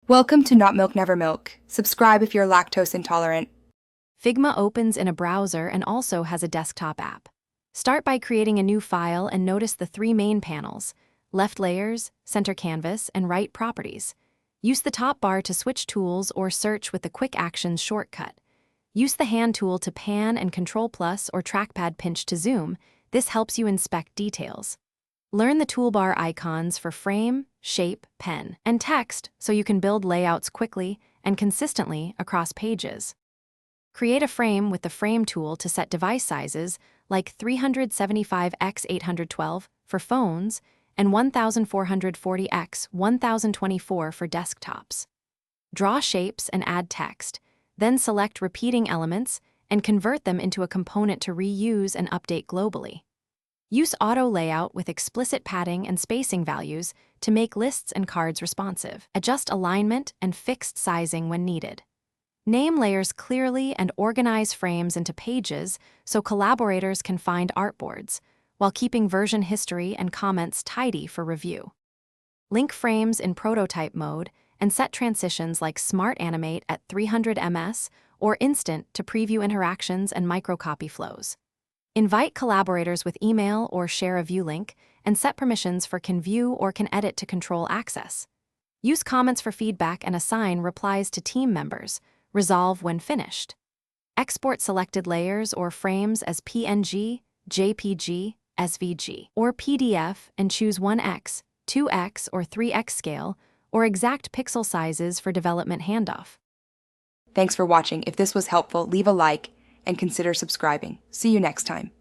Welcome to Not Milk Never Milk. Subscribe if you're lactose intolerant. Figma opens in a browser and also has a desktop app. Start by creating a new file and notice the three main panels: left layers, center canvas, and right properties. Use the top bar to switch tools or search with the quick actions shortcut. Use the hand tool to pan and Control+ or trackpad pinch to zoom. This helps you inspect details. Learn the toolbar icons for frame, shape, pen, and text so you can build layouts quickly and consistently across pages. Create a frame with the Frame tool to set device sizes like 375x812 for phones and 1440x1024 for desktops. Draw shapes and add text, then select repeating elements and convert them into a component to reuse and update globally. Use auto layout with explicit padding and spacing values to make lists and cards responsive. Adjust alignment and fixed sizing when needed. Name layers clearly and organize frames into pages so collaborators can find artboards, while keeping version history and comments tidy for review. Link frames in prototype mode and set transitions like Smart Animate at 300 ms or Instant to preview interactions and microcopy flows. Invite collaborators with email or share a view link, and set permissions for can view or can edit to control access. Use comments for feedback and assign replies to team members. Resolve when finished. Export selected layers or frames as PNG, JPG, SVG, or PDF and choose 1x, 2x, or 3x scale, or exact pixel sizes for development handoff. Thanks for watching. If this was helpful, leave a like and consider subscribing. See you next time.